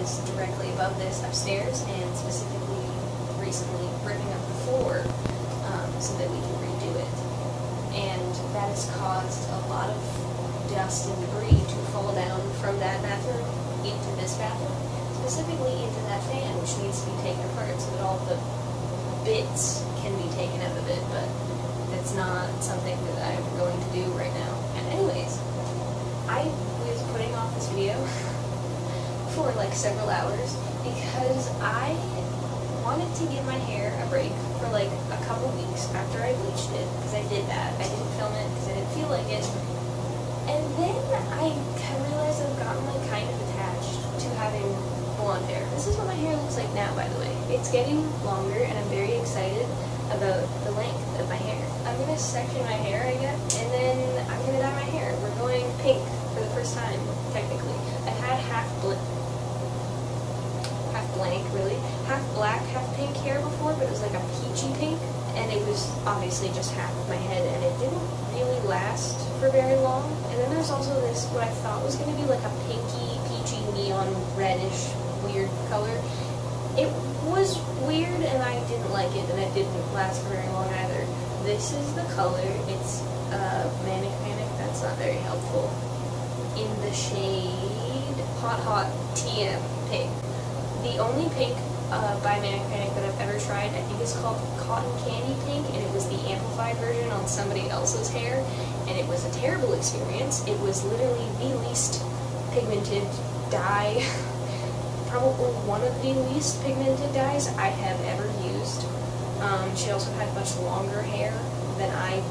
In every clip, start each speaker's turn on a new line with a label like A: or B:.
A: is directly above this upstairs, and specifically recently ripping up the floor so that we can redo it. And that has caused a lot of dust and debris to fall down from that bathroom into this bathroom, specifically into that fan, which needs to be taken apart so that all the bits can be taken out of it, but that's not something that I'm going to do right now. And anyways, I was putting off this video for like several hours because I wanted to give my hair a break for like a couple weeks after I bleached it, because I did that. I didn't film it because I didn't feel like it. And then I realized I've gotten like kind of attached to having blonde hair. This is what my hair looks like now, by the way. It's getting longer and I'm very excited about the length of my hair. I'm going to section my hair, I guess, and then I'm going to dye my hair. We're going pink for the first time, technically. I had half blank, really. Half black, half pink hair before, but it was like a peachy pink, and it was obviously just half of my head, and it didn't really last for very long. And then there's also this, what I thought was going to be like a pinky, peachy, neon, reddish, weird color. It was weird, and I didn't like it, and it didn't last for very long either. This is the color. It's Manic Panic. That's not very helpful. In the shade Hot TM Pink. The only pink by Manic Panic that I've ever tried, I think, is called Cotton Candy Pink, and it was the amplified version on somebody else's hair, and it was a terrible experience. It was literally the least pigmented dye, probably one of the least pigmented dyes I have ever used. She also had much longer hair than I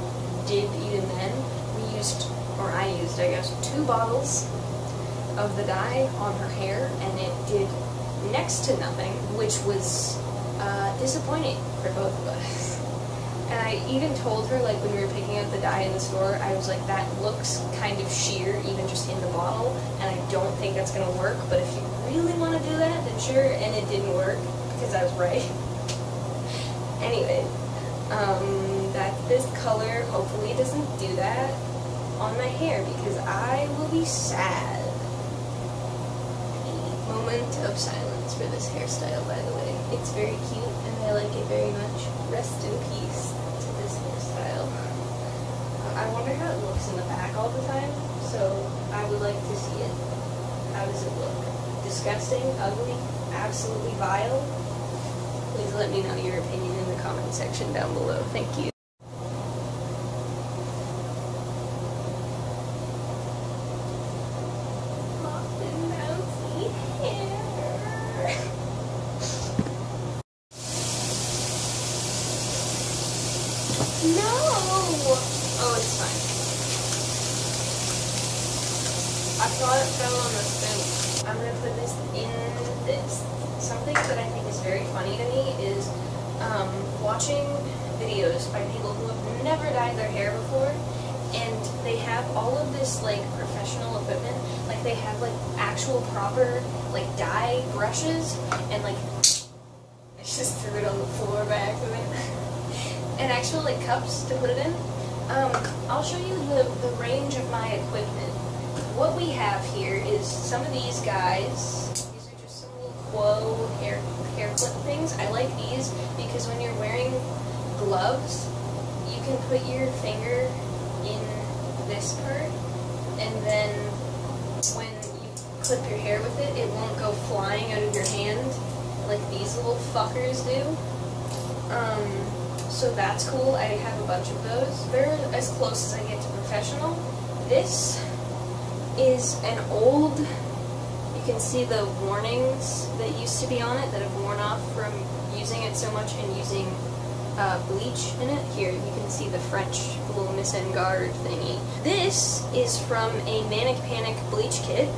A: did even then. I used, I guess, 2 bottles of the dye on her hair, and it did next to nothing, which was disappointing for both of us. And I even told her, like, when we were picking out the dye in the store, I was like, that looks kind of sheer, even just in the bottle, and I don't think that's going to work, but if you really want to do that, then sure. And it didn't work, because I was right. Anyway, that this color hopefully doesn't do that on my hair, because I will be sad. Moment of silence for this hairstyle, by the way. It's very cute, and I like it very much. Rest in peace to this hairstyle. I wonder how it looks in the back all the time, so I would like to see it. How does it look? Disgusting? Ugly? Absolutely vile? Please let me know your opinion in the comment section down below. Thank you. No! Oh, it's fine. I thought it fell on the spoon. I'm gonna put this in this. Something that I think is very funny to me is watching videos by people who have never dyed their hair before, and they have all of this, like, professional equipment. Like, they have, like, actual proper, like, dye brushes, and, like, I just threw it on the floor by accident. And actual, like, cups to put it in. I'll show you the range of my equipment. What we have here is some of these guys. These are just some little Quo hair clip things. I like these because when you're wearing gloves, you can put your finger in this part, and then when you clip your hair with it, it won't go flying out of your hand like these little fuckers do. So that's cool. I have a bunch of those. They're as close as I get to professional. This is an old, you can see the warnings that used to be on it that have worn off from using it so much and using bleach in it. Here, you can see the French little Miss Engarde thingy. This is from a Manic Panic bleach kit,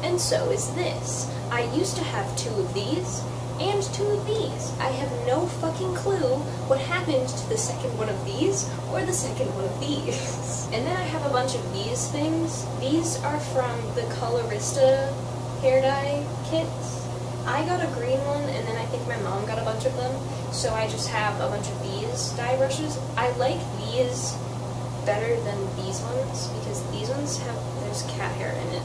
A: and so is this. I used to have 2 of these, and 2 of these. I have no fucking clue what happened to the second one of these, or the second one of these. And then I have a bunch of these things. These are from the Colorista hair dye kits. I got a green one, and then I think my mom got a bunch of them, so I just have a bunch of these dye brushes. I like these better than these ones, because these ones have, there's cat hair in it.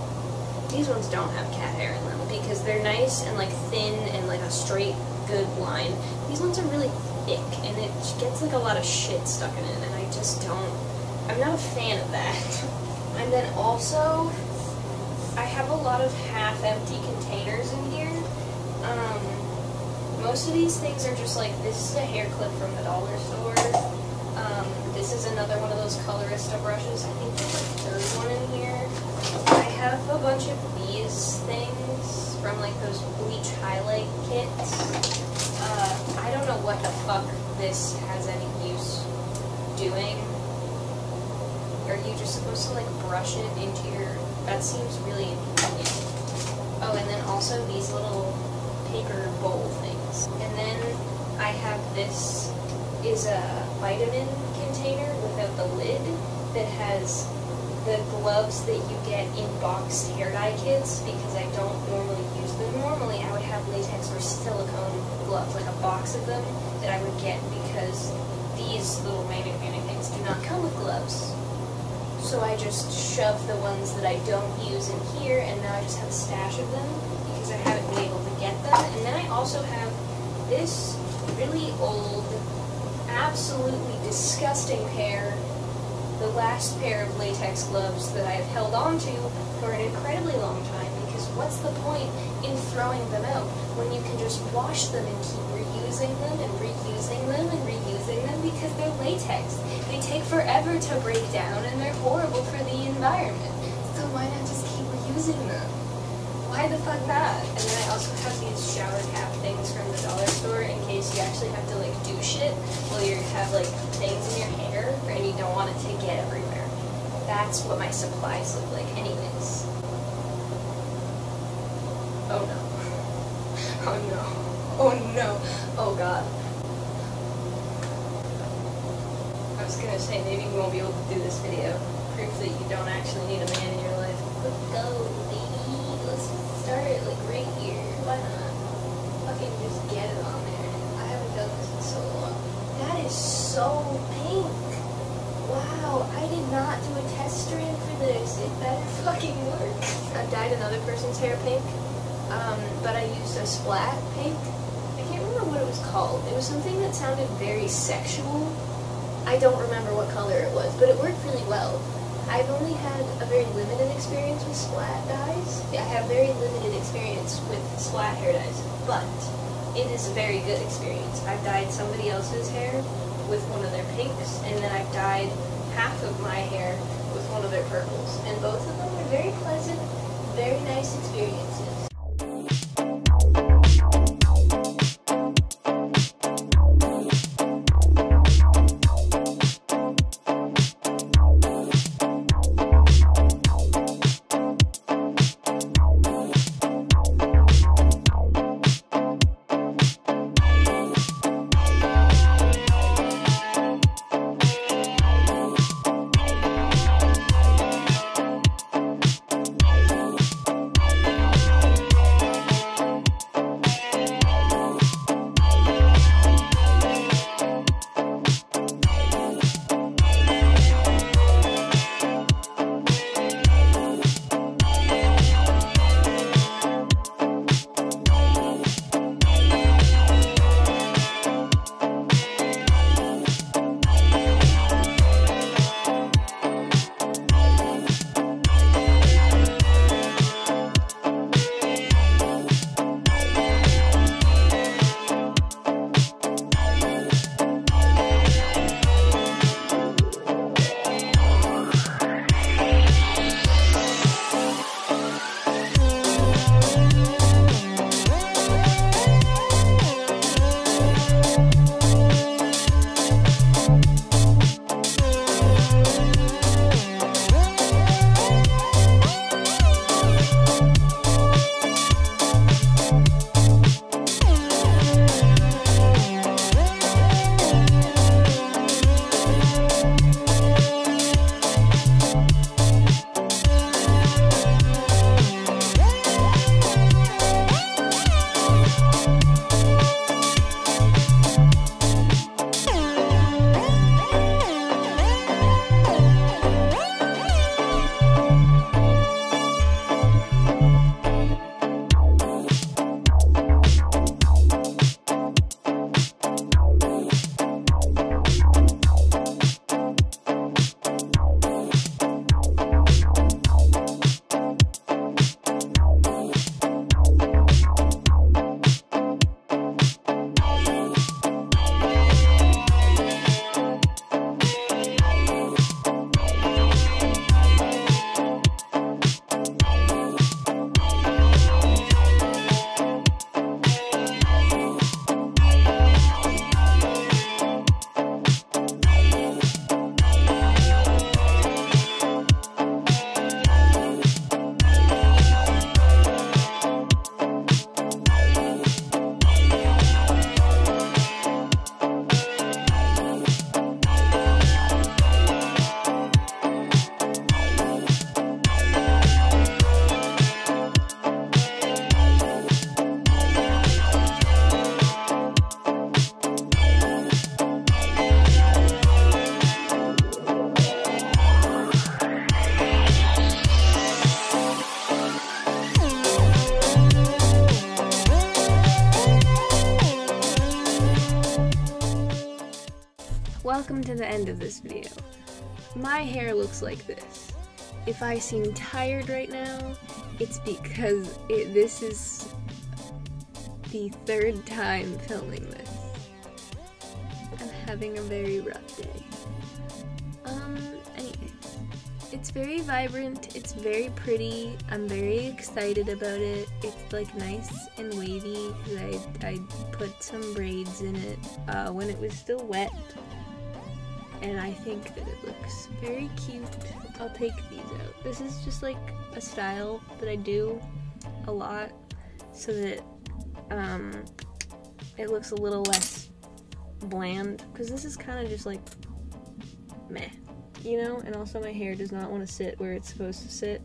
A: These ones don't have cat hair in them because they're nice and like thin and like a straight, good line. These ones are really thick and it gets like a lot of shit stuck in it, and I just don't, I'm not a fan of that. And then also, I have a lot of half-empty containers in here. Most of these things are just like, this is a hair clip from the dollar store. This is another one of those Colorista brushes. I think there's a third one in here. I have a bunch of these things from like those bleach highlight kits. I don't know what the fuck this has any use doing. Are you just supposed to like brush it into your, that seems really inconvenient. Oh, and then also these little paper bowl things. And then I have this is a vitamin container without the lid that has the gloves that you get in boxed hair dye kits because I don't normally use them. Normally I would have latex or silicone gloves, like a box of them that I would get because these little Manic Panic things do not come with gloves. So I just shove the ones that I don't use in here, and now I just have a stash of them because I haven't been able to get them. And then I also have this really old, absolutely disgusting pair, the last pair of latex gloves that I have held on to for an incredibly long time, because what's the point in throwing them out when you can just wash them and keep reusing them and reusing them and reusing them because they're latex. They take forever to break down and they're horrible for the environment. So why not just keep reusing them? Why the fuck not? And then I also have these shower cap things from the dollar store in case you actually have to like do shit while you have like things in your hair and you don't want it to get everywhere. That's what my supplies look like anyways. Oh no. Oh no. Oh no. Oh god. I was gonna say maybe we won't be able to do this video. Proof that you don't actually need a man in your life. Let's go, baby. Let's start it like right here. Why not? Fucking just get it on there. I haven't done this in so long. That is so pink. Wow, I did not do a test strand for this. It better fucking work. I dyed another person's hair pink, but I used a splat pink. I can't remember what it was called. It was something that sounded very sexual. I don't remember what color it was, but it worked really well. I've only had a very limited experience with splat dyes. I have very limited experience with splat hair dyes, but it is a very good experience. I've dyed somebody else's hair with one of their pinks, and then I've dyed half of my hair with one of their purples, and both of them were very pleasant, very nice experiences.
B: welcome to the end of this video. My hair looks like this. If I seem tired right now, it's because this is the third time filming this. I'm having a very rough day. Anyway, it's very vibrant, it's very pretty, I'm very excited about it. It's like nice and wavy because I put some braids in it when it was still wet, and I think that it looks very cute. I'll take these out. This is just like a style that I do a lot so that it looks a little less bland, because this is kind of just like meh, you know? And also my hair does not want to sit where it's supposed to sit,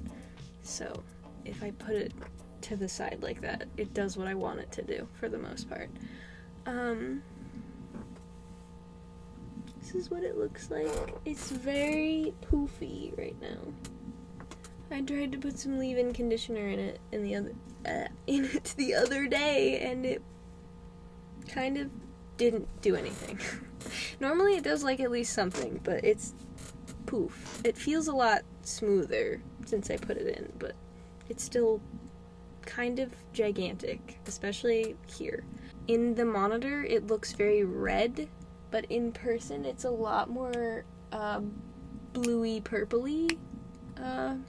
B: so if I put it to the side like that, it does what I want it to do for the most part. This is what it looks like. It's very poofy right now. I tried to put some leave-in conditioner in it the other day, and it kind of didn't do anything. Normally it does like at least something, but it's poof. It feels a lot smoother since I put it in, but it's still kind of gigantic, especially here. In the monitor it looks very red, but in person it's a lot more bluey purpley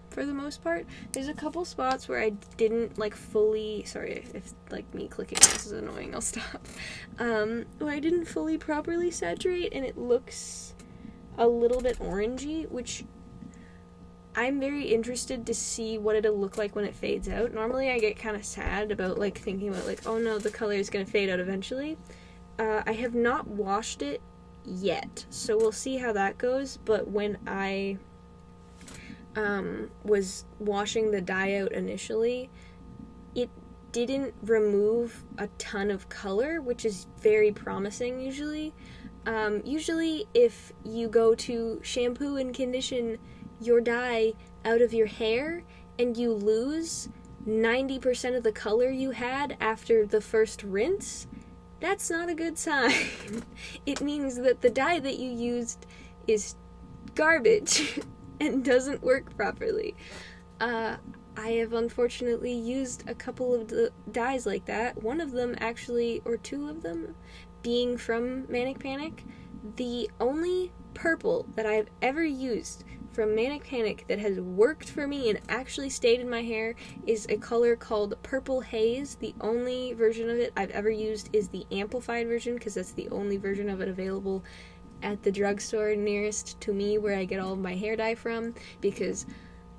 B: for the most part. There's a couple spots where I didn't like fully, sorry if like me clicking this is annoying, I'll stop, where I didn't fully properly saturate and it looks a little bit orangey, which I'm very interested to see what it'll look like when it fades out. Normally I get kind of sad about like thinking about like, oh no, the color is going to fade out eventually. I have not washed it yet, so we'll see how that goes, but when I was washing the dye out initially, it didn't remove a ton of color, which is very promising usually. Usually if you go to shampoo and condition your dye out of your hair and you lose 90% of the color you had after the first rinse, that's not a good sign. It means that the dye that you used is garbage and doesn't work properly. I have unfortunately used a couple of the dyes like that. One of them actually, or two of them, being from Manic Panic. The only purple that I've ever used from Manic Panic that has worked for me and actually stayed in my hair is a color called Purple Haze. The only version of it I've ever used is the amplified version, because that's the only version of it available at the drugstore nearest to me where I get all of my hair dye from, because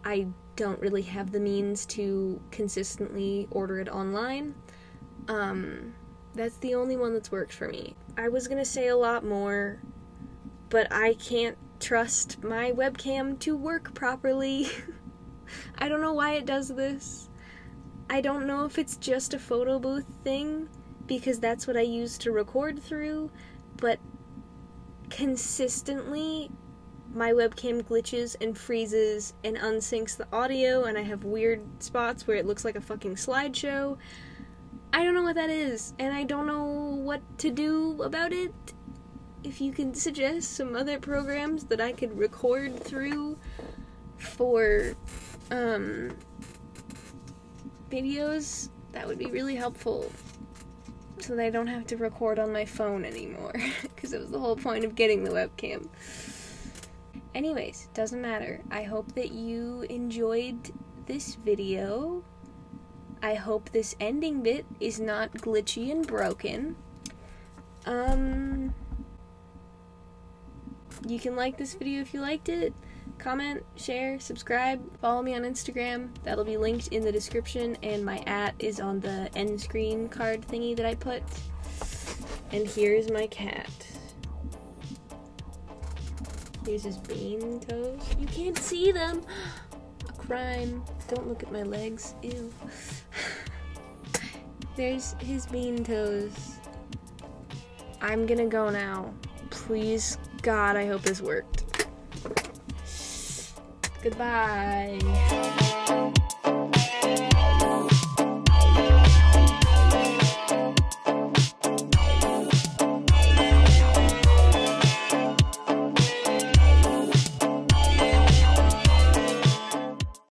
B: I don't really have the means to consistently order it online. That's the only one that's worked for me. I was gonna say a lot more, but I can't trust my webcam to work properly. I don't know why it does this. I don't know if it's just a photo booth thing, because that's what I use to record through, but consistently my webcam glitches and freezes and unsyncs the audio, and I have weird spots where it looks like a fucking slideshow. I don't know what that is, and I don't know what to do about it. If you can suggest some other programs that I could record through for videos, that would be really helpful, so that I don't have to record on my phone anymore, because it was the whole point of getting the webcam. Anyways, doesn't matter. I hope that you enjoyed this video. I hope this ending bit is not glitchy and broken. You can like this video if you liked it, comment, share, subscribe, follow me on Instagram, that'll be linked in the description, and my @ is on the end screen card thingy that I put. And here's my cat. Here's his bean toes. You can't see them! A crime. Don't look at my legs. Ew. There's his bean toes. I'm gonna go now. Please, God, I hope this worked. Goodbye.